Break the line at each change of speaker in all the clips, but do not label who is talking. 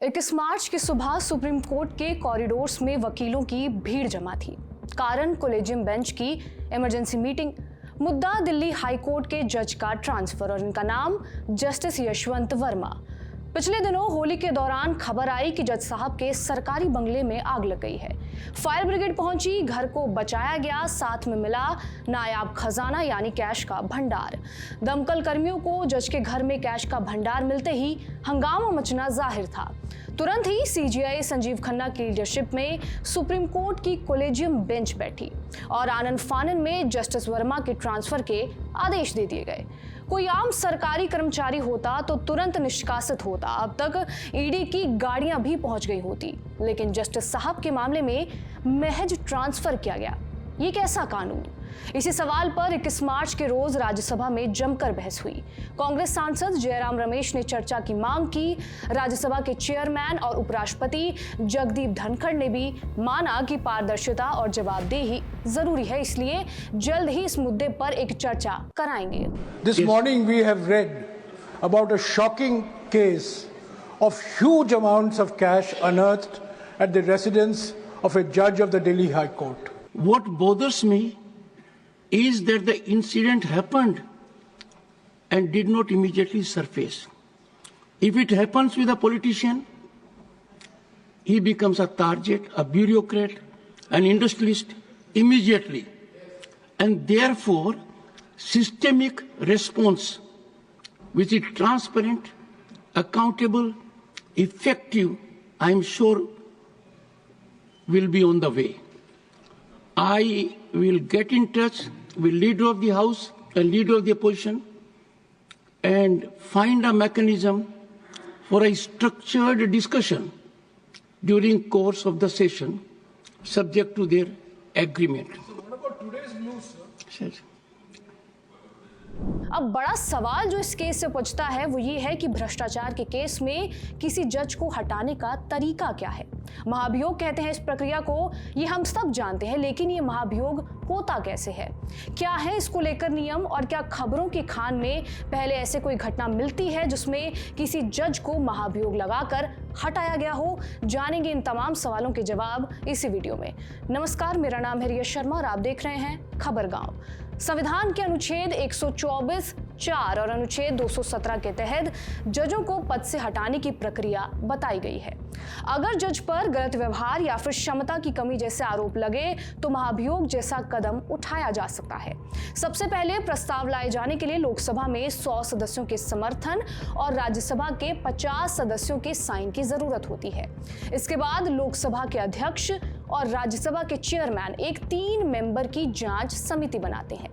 21 मार्च की सुबह supreme court के कॉरिडोर्स में वकीलों की भीड़ जमा थी। कारण कॉलेजियम बेंच की इमरजेंसी मीटिंग। मुद्दा दिल्ली हाई कोर्ट के जज का ट्रांसफर और इनका नाम जस्टिस यशवंत वर्मा। पिछले दिनों होली के दौरान खबर आई कि जज साहब के सरकारी बंगले में आग लग गई है। फायर ब्रिगेड पहुंची, घर को बचाया गया, साथ में मिला नायाब खजाना यानी कैश का भंडार। दमकल कर्मियों को जज के घर में कैश का भंडार मिलते ही हंगामा मचना जाहिर था। तुरंत ही सीजीआई संजीव खन्ना की लीडरशिप में सुप्रीम कोर्ट की कॉलेजियम बेंच बैठी और आनन फानन में जस्टिस वर्मा के ट्रांसफर के आदेश दे दिए गए। कोई आम सरकारी कर्मचारी होता तो तुरंत निष्कासित होता, अब तक ईडी की गाड़ियां भी पहुंच गई होती। लेकिन जस्टिस साहब के मामले में महज ट्रांसफर किया गया। ये कैसा कानून? इसी सवाल पर 21 मार्च के रोज राज्यसभा में जमकर बहस हुई। कांग्रेस सांसद जयराम रमेश ने चर्चा की मांग की। राज्यसभा के चेयरमैन और उपराष्ट्रपति जगदीप धनखड़ ने भी माना कि पारदर्शिता और जवाबदेही जरूरी है, इसलिए जल्द ही इस मुद्दे पर एक चर्चा कराएंगे।
This morning we have read about a shocking case of huge amounts of cash unearthed at the residence of a judge of the Delhi High Court.
What bothers me is that the incident happened and did not immediately surface. If it happens with a politician, he becomes a target, a bureaucrat, an industrialist immediately. And therefore, systemic response, which is transparent, accountable, effective, I am sure will be on the way. I will get in touch with leader of the House and leader of the opposition and find a mechanism for a structured discussion during course of the session, subject to their agreement.
What about today's news, sir?
Sir.
अब बड़ा सवाल जो इस case से पूछता है वो ये है कि भ्रष्टाचार के केस में किसी जज को हटाने का तरीका क्या है। महाभियोग कहते हैं इस प्रक्रिया को, ये हम सब जानते हैं, लेकिन ये महाभियोग होता कैसे है, क्या है इसको लेकर नियम, और क्या खबरों की खान में पहले ऐसे कोई घटना मिलती है जिसमें किसी जज को महाभियोग लगाकर हटाया गया हो। जानेंगे इन तमाम सवालों के जवाब इसी वीडियो में। नमस्कार, मेरा नाम है रिया शर्मा और आप देख रहे हैं खबर गांव। संविधान के अनुच्छेद 124(4) और अनुच्छेद 217 के तहत जजों को पद से हटाने की प्रक्रिया बताई गई है। अगर जज पर गलत व्यवहार या फिर क्षमता की कमी जैसे आरोप लगे तो महाभियोग जैसा कदम उठाया जा सकता है। सबसे पहले प्रस्ताव लाए जाने के लिए लोकसभा में 100 सदस्यों के समर्थन और राज्यसभा के 50 सदस्यों के साइन की जरूरत होती है। इसके बाद लोकसभा के अध्यक्ष और राज्यसभा के चेयरमैन एक 3 मेंबर की जांच समिति बनाते हैं।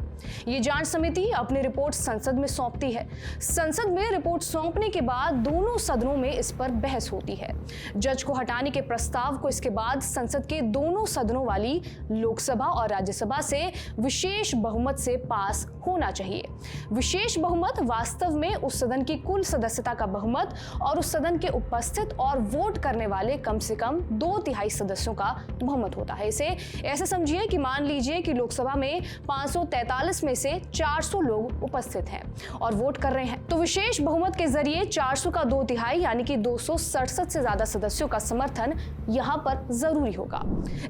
ये जांच समिति अपनी रिपोर्ट संसद में सौंपती है। संसद में रिपोर्ट सौंपने के बाद दोनों सदनों में इस पर बहस होती है। जज को हटाने के प्रस्ताव को इसके बाद संसद के दोनों सदनों वाली लोकसभा और राज्यसभा से विशेष बहुमत से पास होना चाहिए। विशेष बहुमत वास्तव में उस सदन की कुल सदस्यता का बहुमत और उस सदन के उपस्थित और वोट करने वाले कम से कम 2/3 सदस्यों का बहुमत होता है। इसे ऐसे समझिए कि मान लीजिए कि लोकसभा में 543 में से 400 लोग उपस्थित हैं और वोट कर रहे हैं, तो विशेष बहुमत के जरिए 400 का 2/3 यानी कि 267 से ज्यादा सदस्यों का समर्थन यहां पर जरूरी होगा।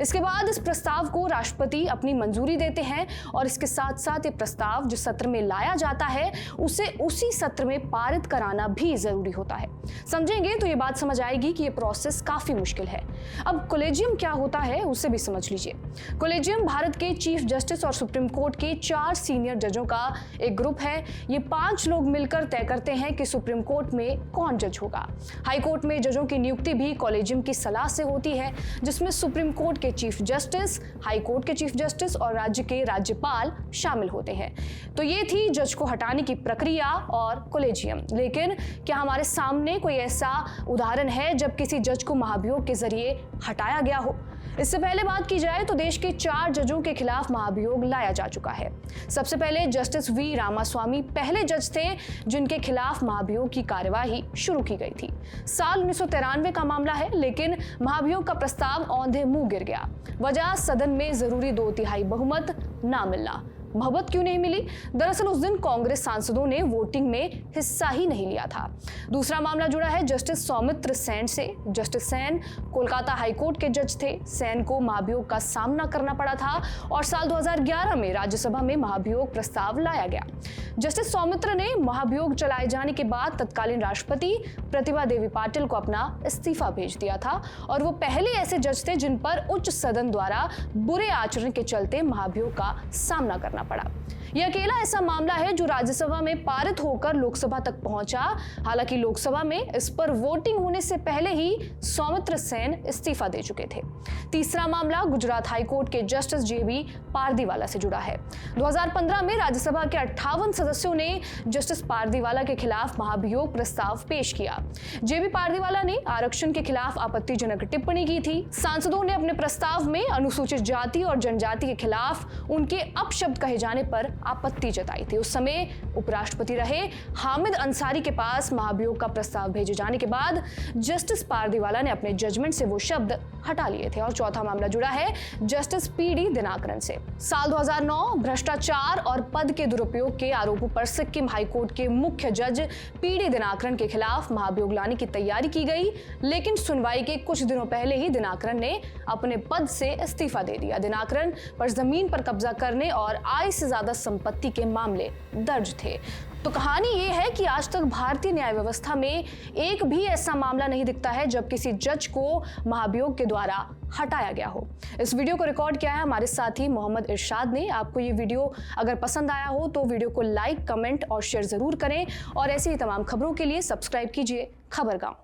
इसके बाद इस प्रस्ताव को राष्ट्रपति अपनी मंजूरी देते हैं और इसके साथ साथ ये प्रस्ताव जो सत्र में लाया जाता है उसे उसी सत्र में पारित कराना भी जरूरी होता है। समझेंगे तो ये बात समझ आएगी कि ये प्रोसेस काफी मुश्किल है। अब कॉलेजियम क्या होता है उसे भी समझ लीजिए। कॉलेजियम भारत के चीफ जस्टिस और सुप्रीम कोर्ट के 4 सीनियर जजों का एक ग्रुप है। ये 5 लोग मिलकर तय करते हैं कि सुप्रीम कोर्ट में कौन जज होगा। हाई कोर्ट में जजों की नियुक्ति भी कॉलेजियम की सलाह से होती है, जिसमें सुप्रीम कोर्ट के चीफ जस्टिस, हाई कोर्ट के चीफ जस्टिस और राज्य के राज्यपाल शामिल होते हैं। तो ये थी जज को हटाने की प्रक्रिया और कॉलेजियम। लेकिन क्या हमारे सामने कोई ऐसा उदाहरण है जब किसी जज को महाभियोग के जरिए हटाया गया हो? इससे पहले बात की जाए तो देश के 4 जजों के खिलाफ महाभियोग लाया जा चुका है। सबसे पहले जस्टिस वी रामास्वामी पहले जज थे जिनके खिलाफ महाभियोग की कार्यवाही शुरू की गई थी। साल 1993 का मामला है, लेकिन महाभियोग का प्रस्ताव औंधे मुंह गिर गया। वजह सदन में जरूरी 2/3 बहुमत ना मिलना। बहुमत क्यों नहीं मिली? दरअसल उस दिन कांग्रेस सांसदों ने वोटिंग में हिस्सा ही नहीं लिया था। दूसरा मामला जुड़ा है जस्टिस सौमित्र सेन से। जस्टिस सेन कोलकाता हाईकोर्ट के जज थे। सेन को महाभियोग का सामना करना पड़ा था और साल 2011 में राज्यसभा में महाभियोग प्रस्ताव लाया गया। जस्टिस सौमित्र ने महाभियोग चलाए जाने के बाद तत्कालीन राष्ट्रपति प्रतिभा देवी पाटिल को अपना इस्तीफा भेज दिया था और वो पहले ऐसे जज थे जिन पर उच्च सदन द्वारा बुरे आचरण के चलते महाभियोग का सामना करना पड़ा। यह अकेला ऐसा मामला है जो राज्यसभा में पारित होकर लोकसभा तक पहुंचा। हालांकि लोकसभा में इस पर वोटिंग होने से पहले ही सौमित्र सेन इस्तीफा दे चुके थे। तीसरा मामला गुजरात हाईकोर्ट के जस्टिस जेबी पारदीवाला से जुड़ा है। 2015 में राज्यसभा के 58 सदस्यों ने जस्टिस पारदीवाला के खिलाफ महाभियोग प्रस्ताव पेश किया। जेबी पारदीवाला ने आरक्षण के खिलाफ आपत्तिजनक टिप्पणी की थी। सांसदों ने अपने प्रस्ताव में अनुसूचित जाति और जनजाति के खिलाफ उनके अपशब्द कहे जाने पर आपत्ति जताई थी। उस समय उपराष्ट्रपति रहे हामिद अंसारी के पास महाभियोग का प्रस्ताव भेजे जाने के बाद जस्टिस पारदीवाला ने अपने जजमेंट से वो शब्द हटा लिए थे। और चौथा मामला जुड़ा है जस्टिस पीडी दिनाकरन से। साल 2009 भ्रष्टाचार और पद के दुरुपयोग के आरोपों पर सिक्किम हाईकोर्ट के मुख्य जज पीडी दिनाकरन के खिलाफ महाभियोग लाने की तैयारी की गई, लेकिन सुनवाई के कुछ दिनों पहले ही दिनाकरन ने अपने पद से इस्तीफा दे दिया। दिनाकरन पर जमीन पर कब्जा करने और आय से ज्यादा संपत्ति के मामले दर्ज थे। तो कहानी ये है कि आज तक भारतीय न्याय व्यवस्था में एक भी ऐसा मामला नहीं दिखता है जब किसी जज को महाभियोग के द्वारा हटाया गया हो। इस वीडियो को रिकॉर्ड किया है हमारे साथी मोहम्मद इरशाद ने। आपको ये वीडियो अगर पसंद आया हो तो वीडियो को लाइक, कमेंट और शेयर जरूर करें और ऐसी ही तमाम खबरों के लिए सब्सक्राइब कीजिए खबरगांव।